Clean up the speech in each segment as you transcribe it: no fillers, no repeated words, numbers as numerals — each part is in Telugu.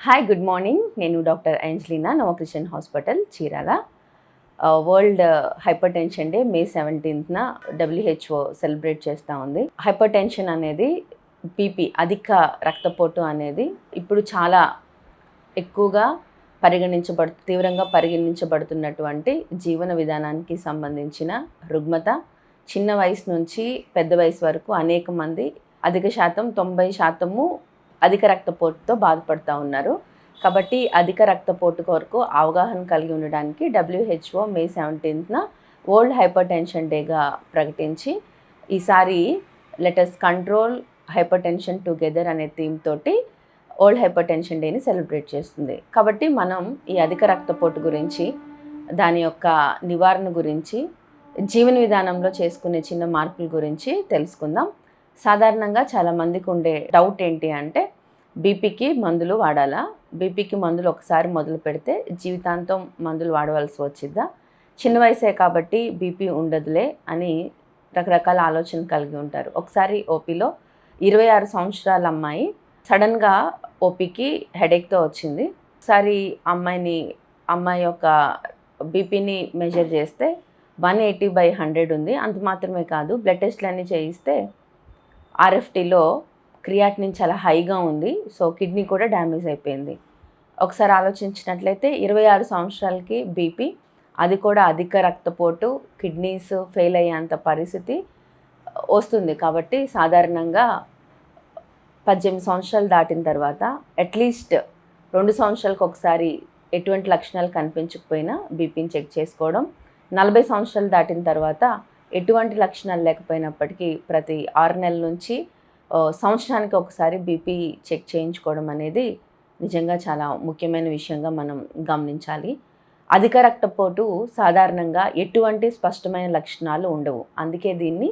Hi, good morning. నేను డాక్టర్ ఏంజెలినా, నవక్రిస్టియన్ hospital, Chirala. World hypertension day May 17న WHO సెలబ్రేట్ చేస్తూ ఉంది. హైపర్ టెన్షన్ అనేది బీపీ, అధిక రక్తపోటు అనేది ఇప్పుడు చాలా ఎక్కువగా తీవ్రంగా పరిగణించబడుతున్నటువంటి జీవన విధానానికి సంబంధించిన రుగ్మత. చిన్న వయసు నుంచి పెద్ద వయసు వరకు అనేక మంది, అధిక శాతం 90% అధిక రక్తపోటుతో బాధపడుతూ ఉన్నారు. కాబట్టి అధిక రక్తపోటు కొరకు అవగాహన కలిగి ఉండడానికి WHO మే 17న వరల్డ్ హైపర్ టెన్షన్ డేగా ప్రకటించి, ఈసారి let us control hypertension together అనే థీమ్ తోటి వరల్డ్ హైపర్ టెన్షన్ డేని సెలబ్రేట్ చేస్తుంది. కాబట్టి మనం ఈ అధిక రక్తపోటు గురించి, దాని యొక్క నివారణ గురించి, జీవన విధానంలో చేసుకునే చిన్న మార్పుల గురించి తెలుసుకుందాం. సాధారణంగా చాలామందికి ఉండే డౌట్ ఏంటి అంటే, బీపీకి మందులు వాడాలా? బీపీకి మందులు ఒకసారి మొదలు పెడితే జీవితాంతం మందులు వాడవలసి వచ్చిద్దా? చిన్న వయసే కాబట్టి బీపీ ఉండదులే అని రకరకాల ఆలోచన కలిగి ఉంటారు. ఒకసారి ఓపీలో 26 సంవత్సరాల అమ్మాయి సడన్గా ఓపీకి హెడేక్తో వచ్చింది. ఒకసారి అమ్మాయి యొక్క బీపీని మెజర్ చేస్తే 180/100 ఉంది. అంత మాత్రమే కాదు, బ్లడ్ టెస్ట్లన్నీ చేయిస్తే RFTలో క్రియాటినిన్ చాలా హైగా ఉంది. సో కిడ్నీ కూడా డ్యామేజ్ అయిపోయింది. ఒకసారి ఆలోచించినట్లయితే 26 సంవత్సరాలకి బీపీ, అది కూడా అధిక రక్తపోటు, కిడ్నీస్ ఫెయిల్ అయ్యేంత పరిస్థితి వస్తుంది. కాబట్టి సాధారణంగా 18 సంవత్సరాలు దాటిన తర్వాత అట్లీస్ట్ 2 సంవత్సరాలకు ఒకసారి ఎటువంటి లక్షణాలు కనిపించకపోయినా బీపీని చెక్ చేసుకోవడం, 40 సంవత్సరాలు దాటిన తర్వాత ఎటువంటి లక్షణాలు లేకపోయినప్పటికీ ప్రతి 6 నెలల నుంచి సంవత్సరానికి ఒకసారి బీపీ చెక్ చేయించుకోవడం అనేది నిజంగా చాలా ముఖ్యమైన విషయంగా మనం గమనించాలి. అధిక రక్తపోటు సాధారణంగా ఎటువంటి స్పష్టమైన లక్షణాలు ఉండవు. అందుకే దీన్ని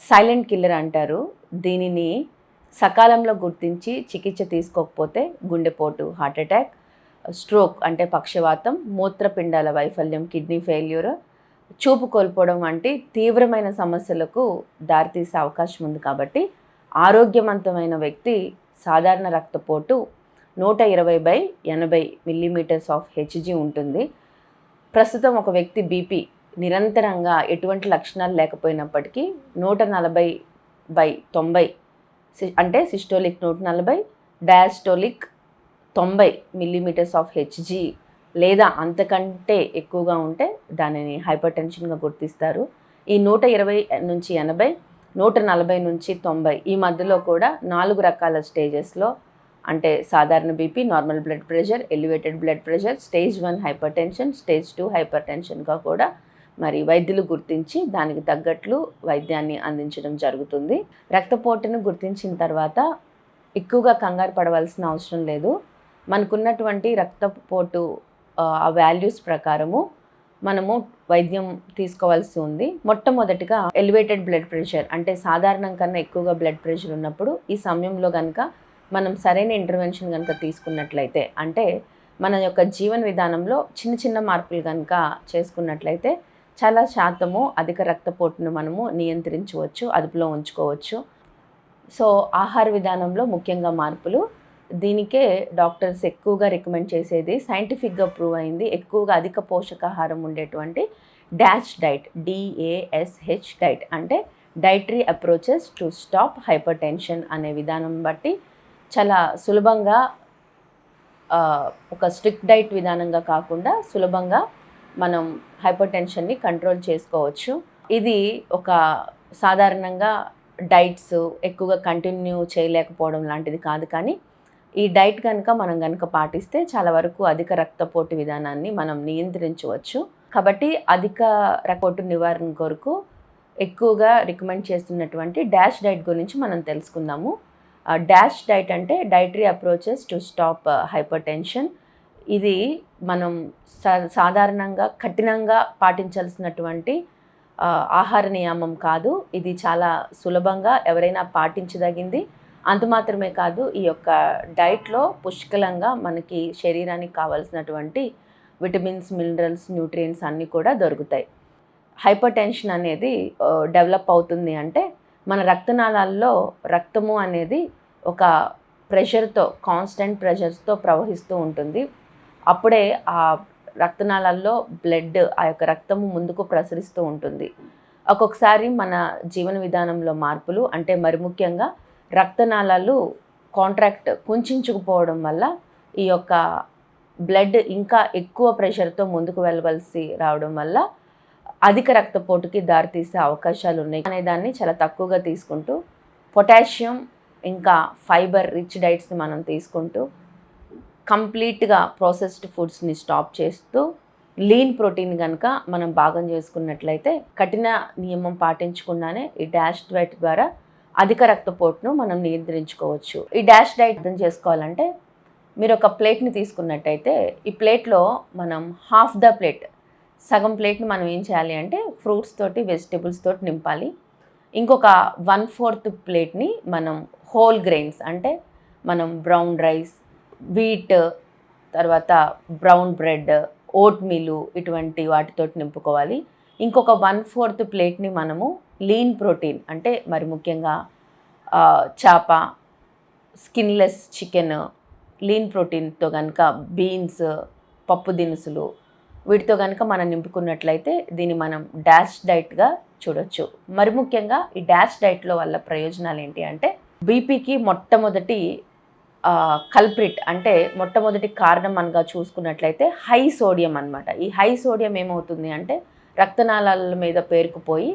సైలెంట్ కిల్లర్ అంటారు. దీనిని సకాలంలో గుర్తించి చికిత్స తీసుకోకపోతే గుండెపోటు, హార్ట్ అటాక్, స్ట్రోక్ అంటే పక్షవాతం, మూత్రపిండాల వైఫల్యం, కిడ్నీ ఫెయిల్యూర్, చూపు కోల్పోవడం వంటి తీవ్రమైన సమస్యలకు దారితీసే అవకాశం ఉంది. కాబట్టి ఆరోగ్యవంతమైన వ్యక్తి సాధారణ రక్తపోటు 120/80 మిల్లీమీటర్స్ ఆఫ్ HG ఉంటుంది. ప్రస్తుతం ఒక వ్యక్తి బీపీ నిరంతరంగా ఎటువంటి లక్షణాలు లేకపోయినప్పటికీ 140/90 అంటే systolic 140, diastolic 90 millimetres of HG లేదా అంతకంటే ఎక్కువగా ఉంటే దానిని హైపర్ టెన్షన్గా గుర్తిస్తారు. ఈ 120/80, 140/90 ఈ మధ్యలో కూడా 4 రకాల స్టేజెస్లో, అంటే సాధారణ BP, normal blood pressure, elevated blood pressure, stage 1 hyper tension, stage 2 hyper టెన్షన్గా కూడా మరి వైద్యులు గుర్తించి దానికి తగ్గట్లు వైద్యాన్ని అందించడం జరుగుతుంది. రక్తపోటును గుర్తించిన తర్వాత ఎక్కువగా కంగారు పడవలసిన అవసరం లేదు. మనకున్నటువంటి రక్తపోటు ఆ వాల్యూస్ ప్రకారము మనము వైద్యం తీసుకోవాల్సి ఉంది. మొట్టమొదటిగా ఎలివేటెడ్ బ్లడ్ ప్రెషర్, అంటే సాధారణం కన్నా ఎక్కువగా బ్లడ్ ప్రెషర్ ఉన్నప్పుడు ఈ సమయంలో కనుక మనం సరైన ఇంటర్వెన్షన్ కనుక తీసుకున్నట్లయితే, అంటే మన యొక్క జీవన విధానంలో చిన్న చిన్న మార్పులు కనుక చేసుకున్నట్లయితే చాలా శాతము అధిక రక్తపోటును మనము నియంత్రించవచ్చు, అదుపులో ఉంచుకోవచ్చు. సో ఆహార విధానంలో ముఖ్యంగా మార్పులు, దీనికే డాక్టర్స్ ఎక్కువగా రికమెండ్ చేసేది, సైంటిఫిక్గా ప్రూవ్ అయింది, ఎక్కువగా అధిక పోషకాహారం ఉండేటువంటి డాష్ డైట్, DASH డైట్, అంటే dietary approaches to stop hyper tension అనే విధానం బట్టి చాలా సులభంగా, ఒక స్ట్రిక్ట్ డైట్ విధానంగా కాకుండా సులభంగా మనం హైపర్ టెన్షన్ని కంట్రోల్ చేసుకోవచ్చు. ఇది ఒక సాధారణంగా డైట్స్ ఎక్కువగా కంటిన్యూ చేయలేకపోవడం లాంటిది కాదు, కానీ ఈ డైట్ మనం కనుక పాటిస్తే చాలా వరకు అధిక రక్తపోటు విధానాన్ని మనం నియంత్రించవచ్చు. కాబట్టి అధిక రక్తపోటు నివారణ కొరకు ఎక్కువగా రికమెండ్ చేస్తున్నటువంటి డాష్ డైట్ గురించి మనం తెలుసుకుందాము. డాష్ డైట్ అంటే dietary approaches to stop hyper tension. ఇది మనం సాధారణంగా కఠినంగా పాటించాల్సినటువంటి ఆహార నియమం కాదు. ఇది చాలా సులభంగా ఎవరైనా పాటించదగింది. అంత మాత్రమే కాదు, ఈ యొక్క డైట్లో పుష్కలంగా మనకి శరీరానికి కావాల్సినటువంటి విటమిన్స్, మినరల్స్, న్యూట్రియంట్స్ అన్నీ కూడా దొరుకుతాయి. హైపర్ టెన్షన్ అనేది డెవలప్ అవుతుంది అంటే మన రక్తనాళాల్లో రక్తము అనేది ఒక ప్రెషర్తో, కాన్స్టెంట్ ప్రెషర్స్తో ప్రవహిస్తూ ఉంటుంది. అప్పుడే ఆ రక్తనాళాల్లో బ్లడ్, ఆ యొక్క రక్తము ముందుకు ప్రసరిస్తూ ఉంటుంది. ఒక్కొక్కసారి మన జీవన విధానంలో మార్పులు, అంటే మరి ముఖ్యంగా రక్తనాళాలు కుంచుకుపోవడం వల్ల ఈ యొక్క బ్లడ్ ఇంకా ఎక్కువ ప్రెషర్తో ముందుకు వెళ్ళవలసి రావడం వల్ల అధిక రక్తపోటుకి దారితీసే అవకాశాలు ఉన్నాయి అనే దాన్ని చాలా తక్కువగా తీసుకుంటూ, పొటాషియం ఇంకా ఫైబర్ రిచ్ డైట్స్ని మనం తీసుకుంటూ, కంప్లీట్గా ప్రాసెస్డ్ ఫుడ్స్ని స్టాప్ చేస్తూ, లీన్ ప్రోటీన్ కనుక మనం భాగం చేసుకున్నట్లయితే కఠిన నియమం పాటించకుండానే ఈ డాష్ డైట్ ద్వారా అధిక రక్తపోటును మనం నియంత్రించుకోవచ్చు. ఈ డాష్ డైట్ అర్థం చేసుకోవాలంటే, మీరు ఒక ప్లేట్ని తీసుకున్నట్టయితే ఈ ప్లేట్లో మనం హాఫ్ ద ప్లేట్, సగం ప్లేట్ని మనం ఏం చేయాలి అంటే ఫ్రూట్స్ తోటి, వెజిటేబుల్స్ తోటి నింపాలి. ఇంకొక 1/4 ప్లేట్ని మనం హోల్ గ్రెయిన్స్, అంటే మనం బ్రౌన్ రైస్, వీట్, తర్వాత బ్రౌన్ బ్రెడ్, ఓట్ మీలు, ఇటువంటి వాటితోటి నింపుకోవాలి. ఇంకొక 1/4 ప్లేట్ని మనము లీన్ ప్రోటీన్, అంటే మరి ముఖ్యంగా చేప, స్కిన్లెస్ చికెన్, లీన్ ప్రోటీన్తో కనుక బీన్స్, పప్పు దినుసులు, వీటితో కనుక మనం నింపుకున్నట్లయితే దీన్ని మనం డాష్ డైట్గా చూడొచ్చు. మరి ముఖ్యంగా ఈ డాష్ డైట్లో వల్ల ప్రయోజనాలు ఏంటి అంటే, బీపీకి మొట్టమొదటి కల్ప్రిట్, అంటే మొట్టమొదటి కారణం మనగా చూసుకున్నట్లయితే హై సోడియం అనమాట. ఈ హై సోడియం ఏమవుతుంది అంటే రక్తనాళాల మీద పేరుకుపోయి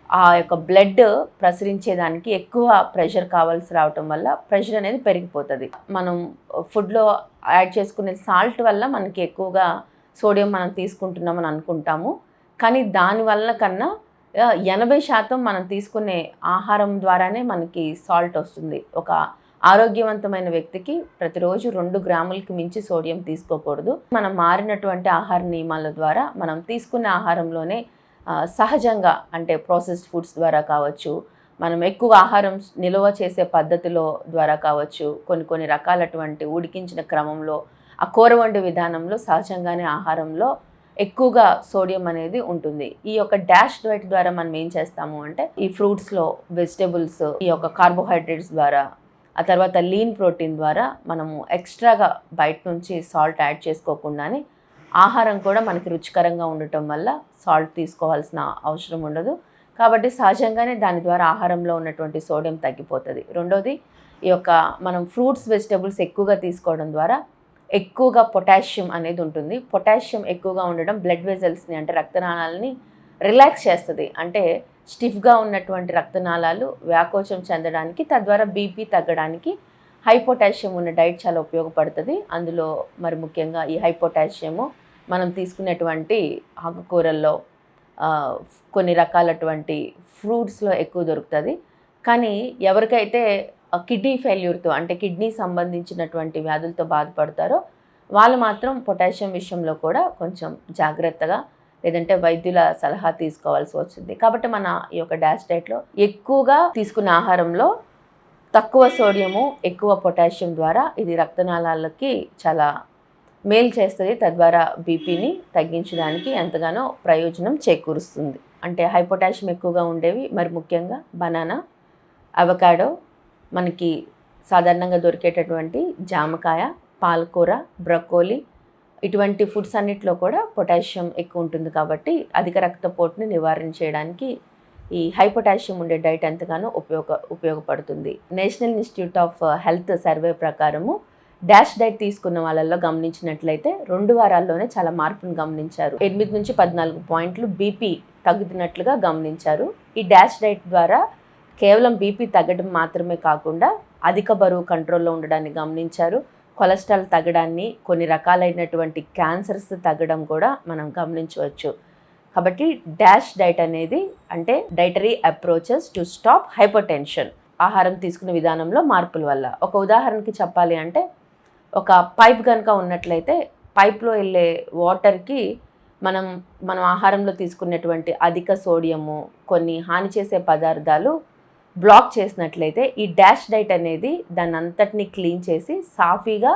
ఆ యొక్క బ్లడ్ ప్రసరించేదానికి ఎక్కువ ప్రెషర్ కావాల్సి రావటం వల్ల ప్రెషర్ అనేది పెరిగిపోతుంది. మనం ఫుడ్లో యాడ్ చేసుకునే సాల్ట్ వల్ల మనకి ఎక్కువగా సోడియం మనం తీసుకుంటున్నామని అనుకుంటాము, కానీ దానివల్ల కన్నా 80% మనం తీసుకునే ఆహారం ద్వారానే మనకి సాల్ట్ వస్తుంది. ఒక ఆరోగ్యవంతమైన వ్యక్తికి ప్రతిరోజు 2 గ్రాములకి మించి సోడియం తీసుకోకూడదు. మనం మారినటువంటి ఆహార నియమాల ద్వారా మనం తీసుకునే ఆహారంలోనే సహజంగా, అంటే ప్రాసెస్డ్ ఫుడ్స్ ద్వారా కావచ్చు, మనం ఎక్కువ ఆహారం నిల్వ చేసే పద్ధతిలో ద్వారా కావచ్చు, కొన్ని రకాలటువంటి ఉడికించిన క్రమంలో, ఆ కూర వండే విధానంలో సహజంగానే ఆహారంలో ఎక్కువగా సోడియం అనేది ఉంటుంది. ఈ యొక్క డాష్ డైట్ ద్వారా మనం ఏం చేస్తాము అంటే ఈ ఫ్రూట్స్లో, వెజిటేబుల్స్, ఈ యొక్క కార్బోహైడ్రేట్స్ ద్వారా, ఆ తర్వాత లీన్ ప్రోటీన్ ద్వారా మనము ఎక్స్ట్రాగా బయట నుంచి సాల్ట్ యాడ్ చేసుకోకుండానే ఆహారం కూడా మనకి రుచికరంగా ఉండటం వల్ల సాల్ట్ తీసుకోవాల్సిన అవసరం ఉండదు. కాబట్టి సహజంగానే దాని ద్వారా ఆహారంలో ఉన్నటువంటి సోడియం తగ్గిపోతుంది. రెండోది, ఈ యొక్క మనం ఫ్రూట్స్, వెజిటేబుల్స్ ఎక్కువగా తీసుకోవడం ద్వారా ఎక్కువగా పొటాషియం అనేది ఉంటుంది. పొటాషియం ఎక్కువగా ఉండడం బ్లడ్ వెజల్స్ని, అంటే రక్తనాళాలని రిలాక్స్ చేస్తుంది. అంటే స్టిఫ్గా ఉన్నటువంటి రక్తనాళాలు వ్యాకోచం చెందడానికి, తద్వారా బీపీ తగ్గడానికి హై పొటాషియం ఉన్న డైట్ చాలా ఉపయోగపడుతుంది. అందులో మరి ముఖ్యంగా ఈ హై పొటాషియము మనం తీసుకునేటువంటి ఆకుకూరల్లో, కొన్ని రకాలటువంటి ఫ్రూట్స్లో ఎక్కువ దొరుకుతుంది. కానీ ఎవరికైతే కిడ్నీ ఫెయిల్యూర్తో, అంటే కిడ్నీ సంబంధించినటువంటి వ్యాధులతో బాధపడతారో వాళ్ళు మాత్రం పొటాషియం విషయంలో కూడా కొంచెం జాగ్రత్తగా, లేదంటే వైద్యుల సలహా తీసుకోవాల్సి వచ్చింది. కాబట్టి మన ఈ యొక్క డాష్ డైట్లో ఎక్కువగా తీసుకున్న ఆహారంలో తక్కువ సోడియము, ఎక్కువ పొటాషియం ద్వారా ఇది రక్తనాళాలకి చాలా మేలు చేస్తుంది. తద్వారా బీపీని తగ్గించడానికి ఎంతగానో ప్రయోజనం చేకూరుస్తుంది. అంటే హై పొటాషియం ఎక్కువగా ఉండేవి మరి ముఖ్యంగా బనానా, అవకాడో, మనకి సాధారణంగా దొరికేటటువంటి జామకాయ, పాలకూర, బ్రొకోలీ, ఇటువంటి ఫుడ్స్ అన్నిటిలో కూడా పొటాషియం ఎక్కువ ఉంటుంది. కాబట్టి అధిక రక్తపోటుని నివారణ చేయడానికి ఈ హై పొటాషియం ఉండే డైట్ ఎంతగానో ఉపయోగపడుతుంది. National institute of health survey ప్రకారము డాష్ డైట్ తీసుకున్న వాళ్ళల్లో గమనించినట్లయితే 2 వారాల్లోనే చాలా మార్పును గమనించారు. 8 నుంచి 14 పాయింట్లు బీపీ తగ్గుతున్నట్లుగా గమనించారు. ఈ డాష్ డైట్ ద్వారా కేవలం బీపీ తగ్గడం మాత్రమే కాకుండా అధిక బరువు కంట్రోల్లో ఉండడాన్ని గమనించారు. కొలెస్ట్రాల్ తగ్గడాన్ని, కొన్ని రకాలైనటువంటి క్యాన్సర్స్ తగ్గడం కూడా మనం గమనించవచ్చు. కాబట్టి డాష్ డైట్ అనేది అంటే dietary approaches to stop hypertension, ఆహారం తీసుకునే విధానంలో మార్పుల వల్ల. ఒక ఉదాహరణకి చెప్పాలి అంటే, ఒక పైప్ కనుక ఉన్నట్లయితే పైప్లో వెళ్ళే వాటర్కి మనం ఆహారంలో తీసుకునేటువంటి అధిక సోడియము, కొన్ని హాని చేసే పదార్థాలు బ్లాక్ చేసినట్లయితే ఈ డాష్ డైట్ అనేది దాన్ని అంతటినీ క్లీన్ చేసి సాఫీగా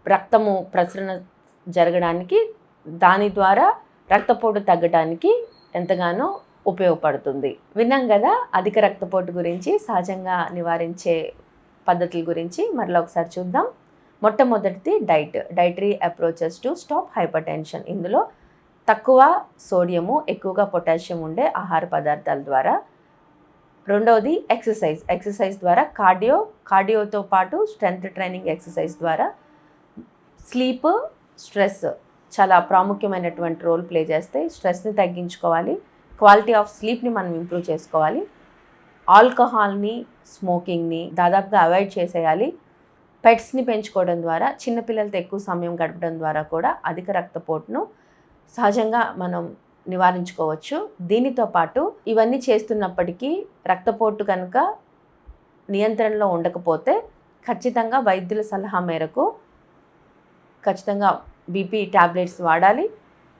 రక్తము ప్రసరణ జరగడానికి, దాని ద్వారా రక్తపోటు తగ్గడానికి ఎంతగానో ఉపయోగపడుతుంది. విన్నాం కదా అధిక రక్తపోటు గురించి, సహజంగా నివారించే పద్ధతుల గురించి మరలా ఒకసారి చూద్దాం. మొట్టమొదటిది dietary approaches to stop hyper tension. ఇందులో తక్కువ సోడియము, ఎక్కువగా పొటాషియం ఉండే ఆహార పదార్థాల ద్వారా. రెండవది ఎక్సర్సైజ్ ద్వారా కార్డియోతో పాటు స్ట్రెంగ్త్ ట్రైనింగ్ ఎక్సర్సైజ్ ద్వారా. స్లీప్, స్ట్రెస్ చాలా ప్రాముఖ్యమైనటువంటి రోల్ ప్లే చేస్తాయి. స్ట్రెస్ని తగ్గించుకోవాలి, క్వాలిటీ ఆఫ్ స్లీప్ని మనం ఇంప్రూవ్ చేసుకోవాలి. ఆల్కహాల్ని, స్మోకింగ్ని దాదాపుగా అవాయిడ్ చేసేయాలి. పెట్స్ని పెంచుకోవడం ద్వారా, చిన్నపిల్లలతో ఎక్కువ సమయం గడపడం ద్వారా కూడా అధిక రక్తపోటును సహజంగా మనం నివారించుకోవచ్చు. దీనితో పాటు ఇవన్నీ చేస్తున్నప్పటికీ రక్తపోటు కనుక నియంత్రణలో ఉండకపోతే ఖచ్చితంగా వైద్యుల సలహా మేరకు ఖచ్చితంగా బీపీ ట్యాబ్లెట్స్ వాడాలి.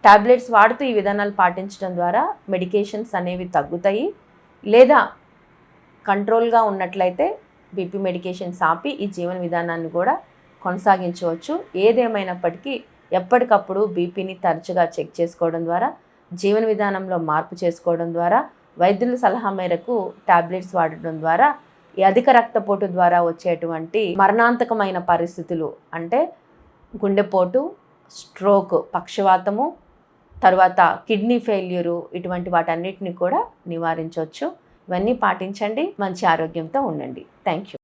ట్యాబ్లెట్స్ వాడుతూ ఈ విధానాలు పాటించడం ద్వారా మెడికేషన్స్ అనేవి తగ్గుతాయి. లేదా కంట్రోల్గా ఉన్నట్లయితే బీపీ మెడికేషన్స్ ఆపి ఈ జీవన విధానాన్ని కూడా కొనసాగించవచ్చు. ఏదేమైనప్పటికీ ఎప్పటికప్పుడు బీపీని తరచుగా చెక్ చేసుకోవడం ద్వారా, జీవన విధానంలో మార్పు చేసుకోవడం ద్వారా, వైద్యుల సలహా మేరకు ట్యాబ్లెట్స్ వాడడం ద్వారా ఈ అధిక రక్తపోటు ద్వారా వచ్చేటువంటి మరణాంతకమైన పరిస్థితులు అంటే గుండెపోటు, స్ట్రోక్, పక్షవాతము, తర్వాత కిడ్నీ ఫెయిల్యూరు, ఇటువంటి వాటన్నిటిని కూడా నివారించవచ్చు. ఇవన్నీ పాటించండి, మంచి ఆరోగ్యంతో ఉండండి. Thank you.